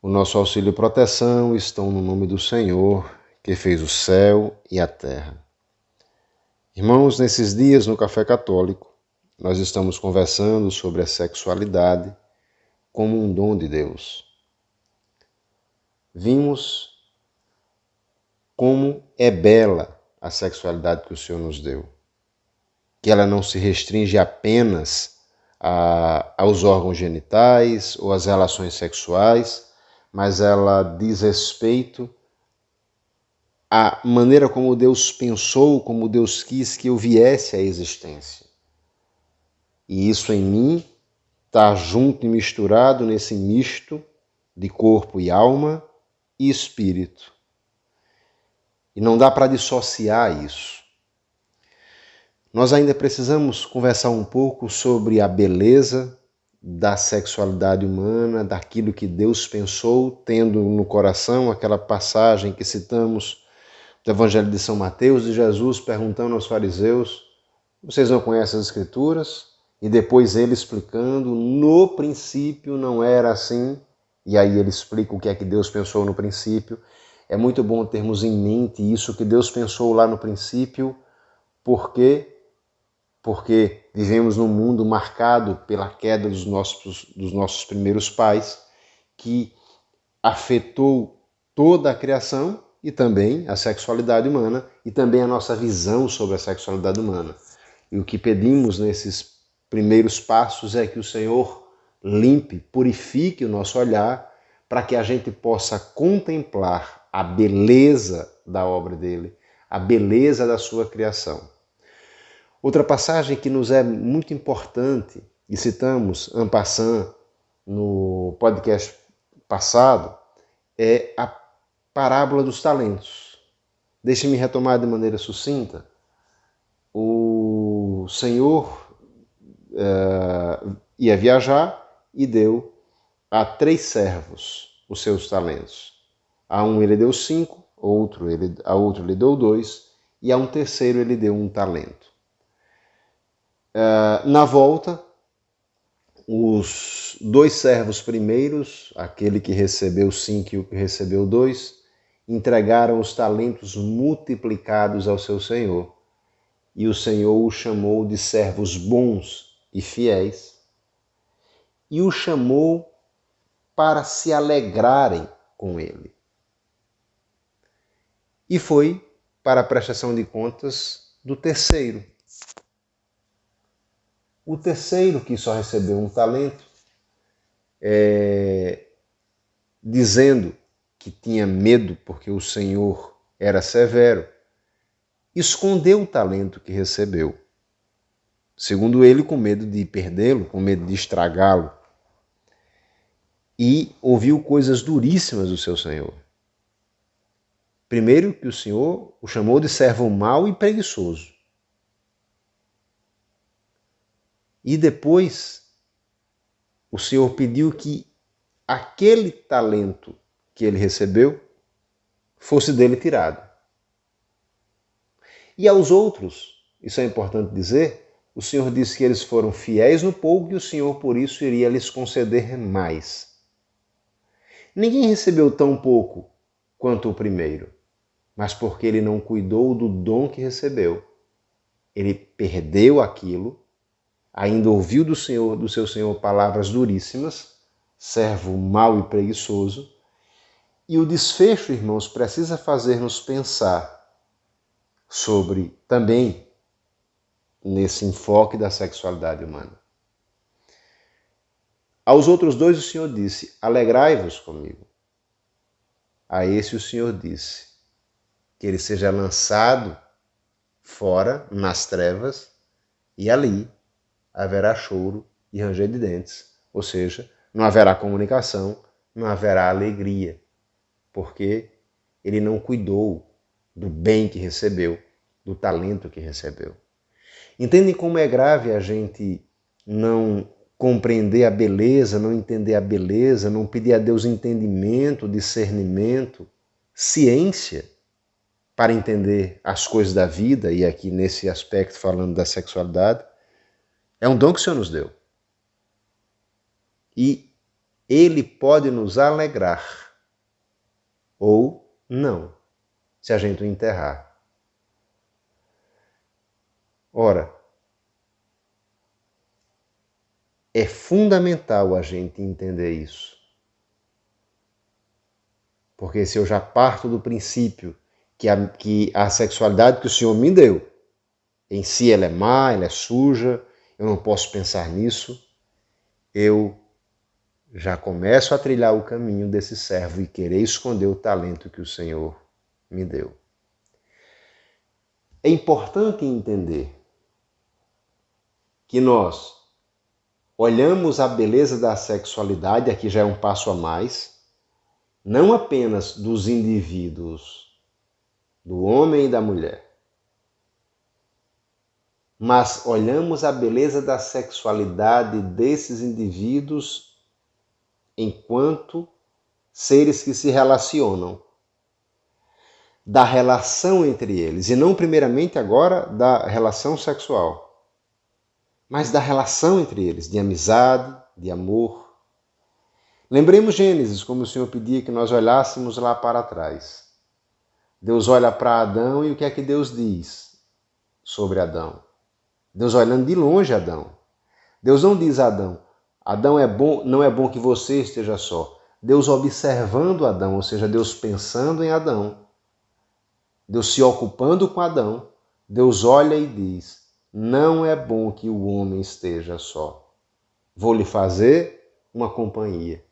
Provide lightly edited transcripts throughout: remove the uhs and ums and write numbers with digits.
O nosso auxílio e proteção estão no nome do Senhor, que fez o céu e a terra. Irmãos, nesses dias no Café Católico, nós estamos conversando sobre a sexualidade como um dom de Deus. Vimos como é bela a sexualidade que o Senhor nos deu, que ela não se restringe apenas aos órgãos genitais ou às relações sexuais, mas ela diz respeito à maneira como Deus pensou, como Deus quis que eu viesse à existência. E isso em mim está junto e misturado nesse misto de corpo e alma e espírito. E não dá para dissociar isso. Nós ainda precisamos conversar um pouco sobre a beleza da sexualidade humana, daquilo que Deus pensou, tendo no coração aquela passagem que citamos do Evangelho de São Mateus, de Jesus perguntando aos fariseus: vocês não conhecem as Escrituras? E depois ele explicando: no princípio não era assim. E aí ele explica o que é que Deus pensou no princípio. É muito bom termos em mente isso que Deus pensou lá no princípio, porque vivemos num mundo marcado pela queda dos nossos primeiros pais, que afetou toda a criação e também a sexualidade humana e também a nossa visão sobre a sexualidade humana. E o que pedimos nesses primeiros passos é que o Senhor limpe, purifique o nosso olhar para que a gente possa contemplar a beleza da obra dele, a beleza da sua criação. Outra passagem que nos é muito importante, e citamos en passant no podcast passado, é a parábola dos talentos. Deixe-me retomar de maneira sucinta. O Senhor ia viajar e deu a 3 servos os seus talentos. A um ele deu 5, a outro ele deu 2 e a um terceiro ele deu 1 talento. Na volta, os 2 servos primeiros, aquele que recebeu 5 e o que recebeu 2, entregaram os talentos multiplicados ao seu senhor. E o Senhor o chamou de servos bons e fiéis, e o chamou para se alegrarem com ele. E foi para a prestação de contas do terceiro. O terceiro, que só recebeu 1 talento, dizendo que tinha medo porque o Senhor era severo, escondeu o talento que recebeu. Segundo ele, com medo de perdê-lo, com medo de estragá-lo. E ouviu coisas duríssimas do seu senhor. Primeiro, que o Senhor o chamou de servo mau e preguiçoso. E depois, o Senhor pediu que aquele talento que ele recebeu fosse dele tirado. E aos outros, isso é importante dizer, o Senhor disse que eles foram fiéis no pouco e o Senhor, por isso, iria lhes conceder mais. Ninguém recebeu tão pouco quanto o primeiro, mas porque ele não cuidou do dom que recebeu. Ele perdeu aquilo, ainda ouviu do seu Senhor palavras duríssimas, servo mau e preguiçoso, e o desfecho, irmãos, precisa fazer-nos pensar sobre também nesse enfoque da sexualidade humana. Aos outros 2 o Senhor disse: alegrai-vos comigo. A esse o Senhor disse que ele seja lançado fora, nas trevas, e ali haverá choro e ranger de dentes. Ou seja, não haverá comunicação, não haverá alegria, porque ele não cuidou do bem que recebeu, do talento que recebeu. Entendem como é grave a gente não compreender a beleza, não entender a beleza, não pedir a Deus entendimento, discernimento, ciência para entender as coisas da vida, e aqui nesse aspecto falando da sexualidade, é um dom que o Senhor nos deu. E ele pode nos alegrar ou não, se a gente o enterrar. Ora, é fundamental a gente entender isso. Porque se eu já parto do princípio que a sexualidade que o Senhor me deu, em si ela é má, ela é suja, eu não posso pensar nisso, eu já começo a trilhar o caminho desse servo e querer esconder o talento que o Senhor me deu. É importante entender que nós olhamos a beleza da sexualidade, aqui já é um passo a mais, não apenas dos indivíduos, do homem e da mulher, mas olhamos a beleza da sexualidade desses indivíduos enquanto seres que se relacionam, da relação entre eles, e não primeiramente agora da relação sexual, mas da relação entre eles, de amizade, de amor. Lembremos Gênesis, como o Senhor pedia que nós olhássemos lá para trás. Deus olha para Adão e o que é que Deus diz sobre Adão? Deus olhando de longe Adão. Deus não diz a Adão, Adão é bom, não é bom que você esteja só. Deus observando Adão, ou seja, Deus pensando em Adão. Deus se ocupando com Adão. Deus olha e diz, não é bom que o homem esteja só. Vou lhe fazer uma companhia.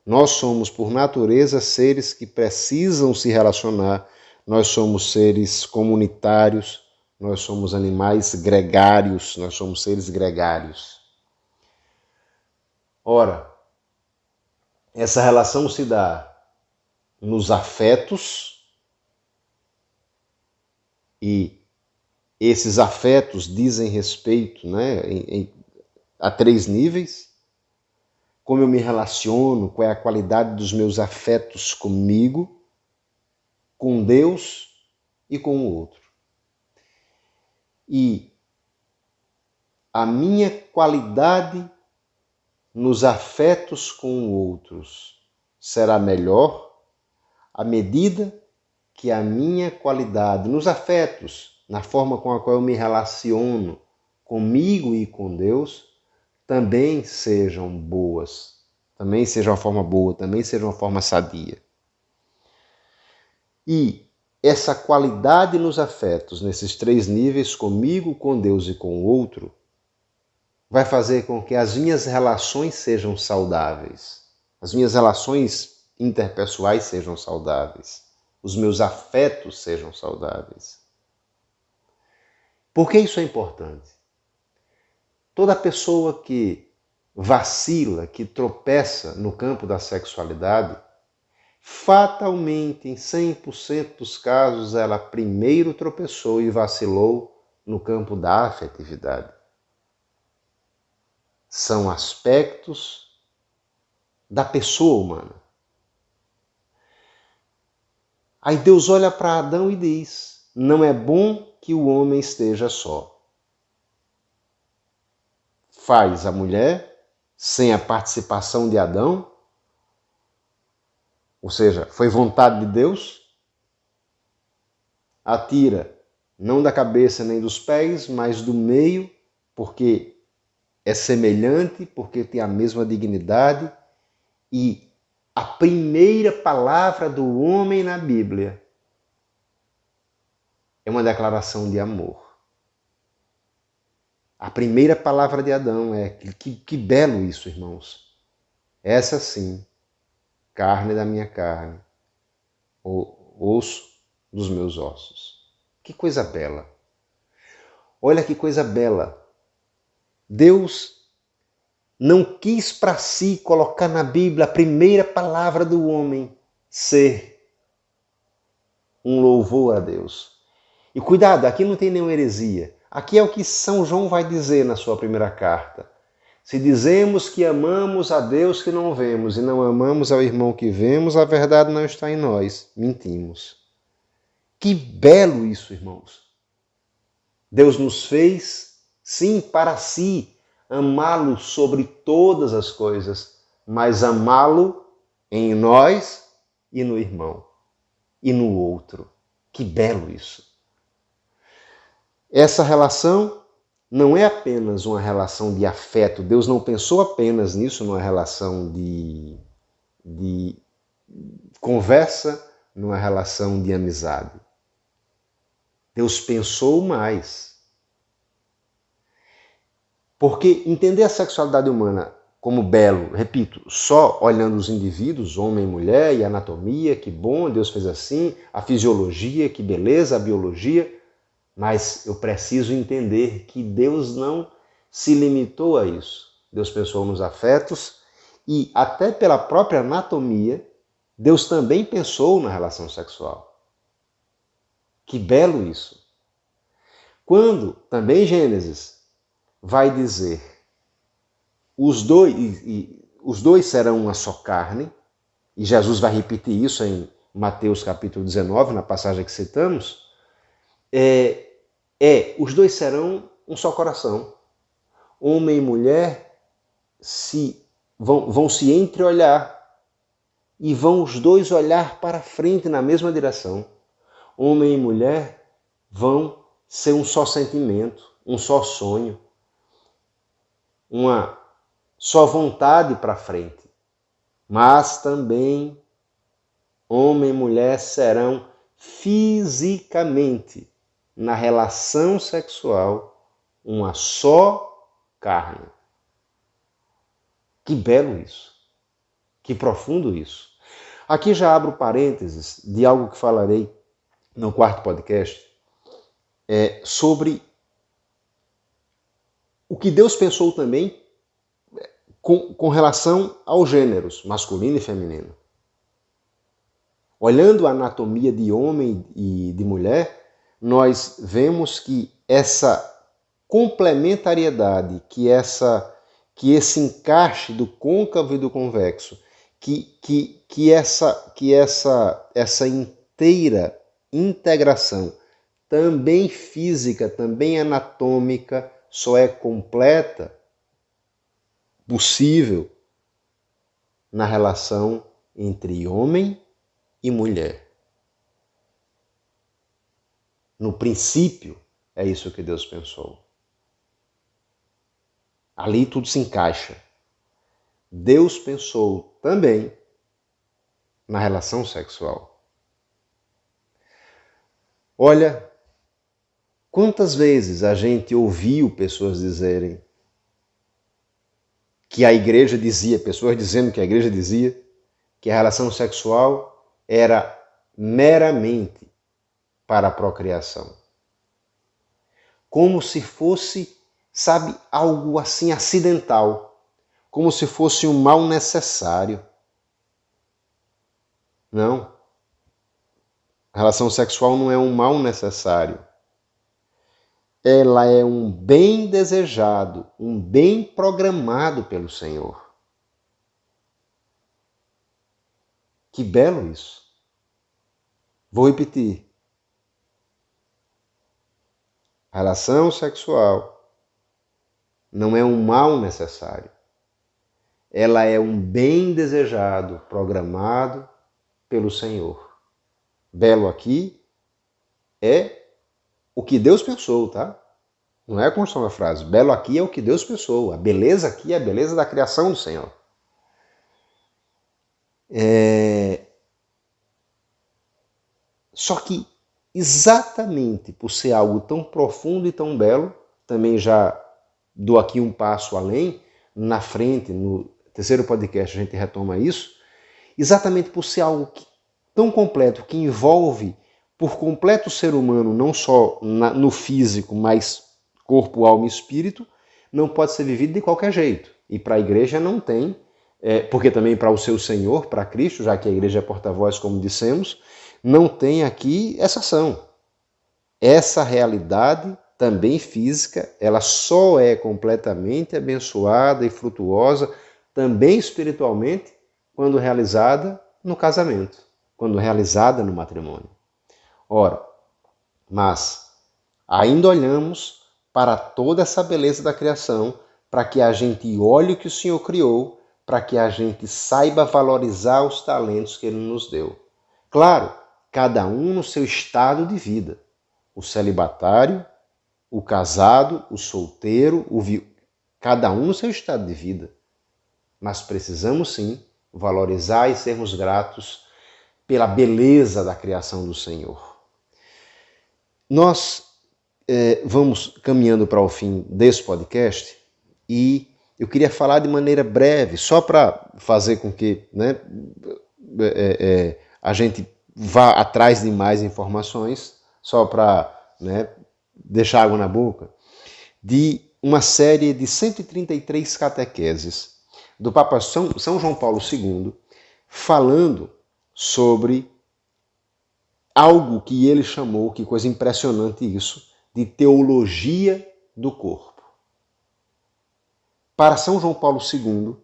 Nós somos, por natureza, seres que precisam se relacionar. Nós somos seres comunitários. Nós somos animais gregários. Nós somos seres gregários. Ora, essa relação se dá nos afetos e esses afetos dizem respeito, né, a 3 níveis. Como eu me relaciono, qual é a qualidade dos meus afetos comigo, com Deus e com o outro. E a minha qualidade nos afetos com outros será melhor à medida que a minha qualidade nos afetos, na forma com a qual eu me relaciono comigo e com Deus, também sejam boas, também seja uma forma boa, também seja uma forma sadia. E essa qualidade nos afetos, nesses 3 níveis, comigo, com Deus e com o outro, vai fazer com que as minhas relações sejam saudáveis, as minhas relações interpessoais sejam saudáveis, os meus afetos sejam saudáveis. Por que isso é importante? Toda pessoa que vacila, que tropeça no campo da sexualidade, fatalmente, em 100% dos casos, ela primeiro tropeçou e vacilou no campo da afetividade. São aspectos da pessoa humana. Aí Deus olha para Adão e diz, não é bom que o homem esteja só. Faz a mulher sem a participação de Adão, ou seja, foi vontade de Deus, a tira não da cabeça nem dos pés, mas do meio, porque é semelhante, porque tem a mesma dignidade, e a primeira palavra do homem na Bíblia é uma declaração de amor. A primeira palavra de Adão é, que belo isso, irmãos. Essa sim, carne da minha carne, osso dos meus ossos. Que coisa bela. Olha que coisa bela. Deus não quis para si colocar na Bíblia a primeira palavra do homem ser um louvor a Deus. E cuidado, aqui não tem nenhuma heresia. Aqui é o que São João vai dizer na sua primeira carta. Se dizemos que amamos a Deus que não vemos e não amamos ao irmão que vemos, a verdade não está em nós. Mentimos. Que belo isso, irmãos. Deus nos fez, sim, para si, amá-lo sobre todas as coisas, mas amá-lo em nós e no irmão e no outro. Que belo isso! Essa relação não é apenas uma relação de afeto. Deus não pensou apenas nisso, numa relação de conversa, numa relação de amizade. Deus pensou mais. Porque entender a sexualidade humana como belo, repito, só olhando os indivíduos, homem e mulher, e a anatomia, que bom, Deus fez assim, a fisiologia, que beleza, a biologia, mas eu preciso entender que Deus não se limitou a isso. Deus pensou nos afetos e até pela própria anatomia, Deus também pensou na relação sexual. Que belo isso! Quando, também Gênesis, vai dizer os dois serão uma só carne, e Jesus vai repetir isso em Mateus capítulo 19, na passagem que citamos, os dois serão um só coração. Homem e mulher vão se entreolhar e vão os dois olhar para frente na mesma direção. Homem e mulher vão ser um só sentimento, um só sonho, uma só vontade para frente. Mas também homem e mulher serão fisicamente, na relação sexual, uma só carne. Que belo isso! Que profundo isso! Aqui já abro parênteses de algo que falarei no quarto podcast, sobre o que Deus pensou também com relação aos gêneros, masculino e feminino. Olhando a anatomia de homem e de mulher, nós vemos que essa complementariedade, que esse encaixe do côncavo e do convexo, que essa inteira integração, também física, também anatômica, só é completa, possível, na relação entre homem e mulher. No princípio, é isso que Deus pensou. Ali tudo se encaixa. Deus pensou também na relação sexual. Olha, quantas vezes a gente ouviu pessoas dizerem que a igreja dizia, pessoas dizendo que a igreja dizia que a relação sexual era meramente para a procriação. Como se fosse, sabe, algo assim acidental, como se fosse um mal necessário. Não. A relação sexual não é um mal necessário. Ela é um bem desejado, um bem programado pelo Senhor. Que belo isso! Vou repetir. A relação sexual não é um mal necessário. Ela é um bem desejado, programado pelo Senhor. Belo aqui é o que Deus pensou, tá? Não é a construção da frase. Belo aqui é o que Deus pensou. A beleza aqui é a beleza da criação do Senhor. Só que, exatamente por ser algo tão profundo e tão belo, também já dou aqui um passo além, na frente, no terceiro podcast a gente retoma isso, exatamente por ser algo tão completo, que envolve por completo o ser humano, não só no físico, mas corpo, alma e espírito, não pode ser vivido de qualquer jeito. E para a igreja não tem, porque também para o seu Senhor, para Cristo, já que a igreja é porta-voz, como dissemos, não tem aqui exceção. Essa realidade, também física, ela só é completamente abençoada e frutuosa, também espiritualmente, quando realizada no casamento, quando realizada no matrimônio. Ora, mas ainda olhamos para toda essa beleza da criação, para que a gente olhe o que o Senhor criou, para que a gente saiba valorizar os talentos que Ele nos deu. Claro, cada um no seu estado de vida. O celibatário, o casado, o solteiro, cada um no seu estado de vida. Mas precisamos sim valorizar e sermos gratos pela beleza da criação do Senhor. Nós vamos caminhando para o fim desse podcast e eu queria falar de maneira breve, só para fazer com que a gente vá atrás de mais informações, só para deixar água na boca, de uma série de 133 catequeses do Papa São João Paulo II, falando sobre algo que ele chamou, que coisa impressionante isso, de teologia do corpo. Para São João Paulo II,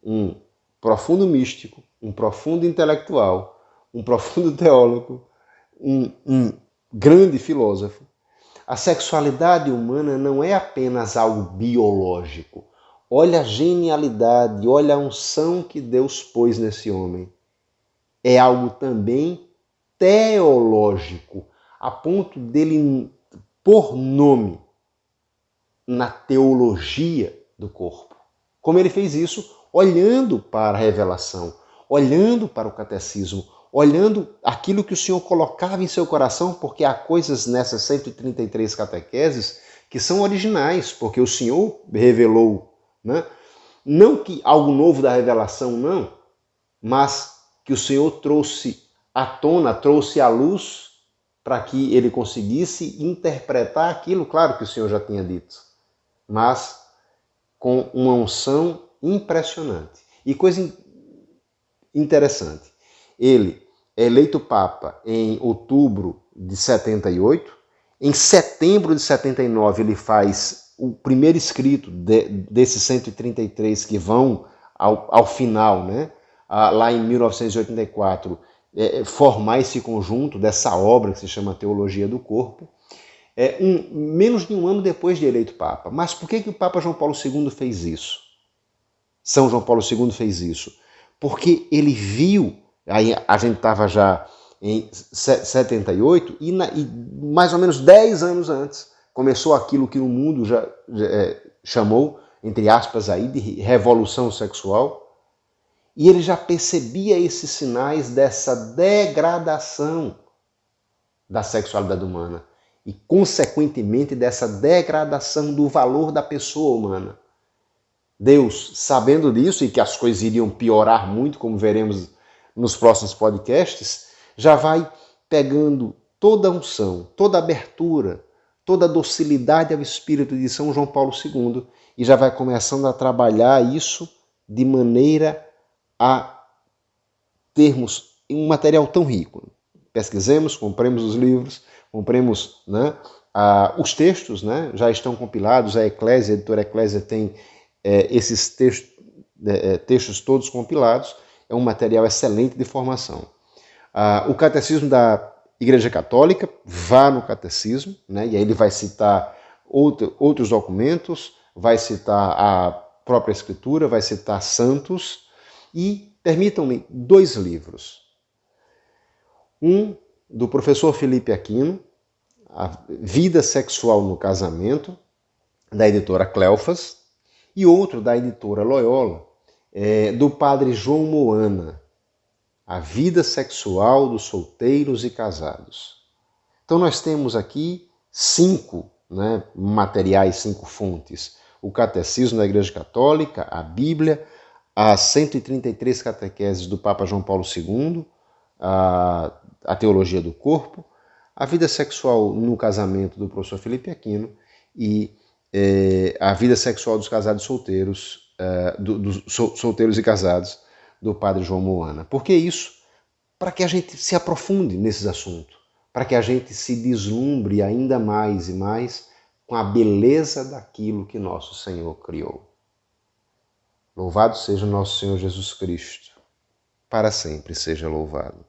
um profundo místico, um profundo intelectual, um profundo teólogo, um grande filósofo, a sexualidade humana não é apenas algo biológico. Olha a genialidade, olha a unção que Deus pôs nesse homem. É algo também teológico, a ponto dele pôr nome na teologia do corpo. Como ele fez isso? Olhando para a revelação, olhando para o catecismo, olhando aquilo que o Senhor colocava em seu coração, porque há coisas nessas 133 catequeses que são originais, porque o Senhor revelou, não que algo novo da revelação, não, mas que o Senhor trouxe à tona, trouxe à luz para que ele conseguisse interpretar aquilo, claro que o Senhor já tinha dito, mas com uma unção impressionante. E coisa interessante, ele é eleito Papa em outubro de 78, em setembro de 79 ele faz o primeiro escrito desses 133 que vão ao final, lá em 1984, formar esse conjunto dessa obra que se chama Teologia do Corpo, menos de um ano depois de eleito Papa. Mas por que o Papa João Paulo II fez isso? São João Paulo II fez isso? Porque ele viu, aí a gente estava já em 78, e mais ou menos 10 anos antes começou aquilo que o mundo já chamou, entre aspas, aí, de revolução sexual. E ele já percebia esses sinais dessa degradação da sexualidade humana e, consequentemente, dessa degradação do valor da pessoa humana. Deus, sabendo disso e que as coisas iriam piorar muito, como veremos nos próximos podcasts, já vai pegando toda a unção, toda a abertura, toda a docilidade ao Espírito de São João Paulo II e já vai começando a trabalhar isso de maneira a termos um material tão rico. Pesquisemos, compremos os livros, compremos os textos, já estão compilados, a Eclésia, a editora Eclésia tem esses textos todos compilados, é um material excelente de formação. O Catecismo da Igreja Católica, vá no Catecismo, e aí ele vai citar outros documentos, vai citar a própria Escritura, vai citar santos. E permitam-me 2 livros. Um do professor Felipe Aquino, A Vida Sexual no Casamento, da editora Cleofas, e outro da editora Loyola, do padre João Moana, A Vida Sexual dos Solteiros e Casados. Então nós temos aqui 5 materiais, 5 fontes. O Catecismo da Igreja Católica, a Bíblia, as 133 catequeses do Papa João Paulo II, a Teologia do Corpo, a Vida Sexual no Casamento do professor Felipe Aquino e a Vida Sexual dos Casados Solteiros, dos solteiros e casados, do Padre João Moana. Por que isso? Para que a gente se aprofunde nesses assuntos, para que a gente se deslumbre ainda mais e mais com a beleza daquilo que nosso Senhor criou. Louvado seja o nosso Senhor Jesus Cristo, para sempre seja louvado.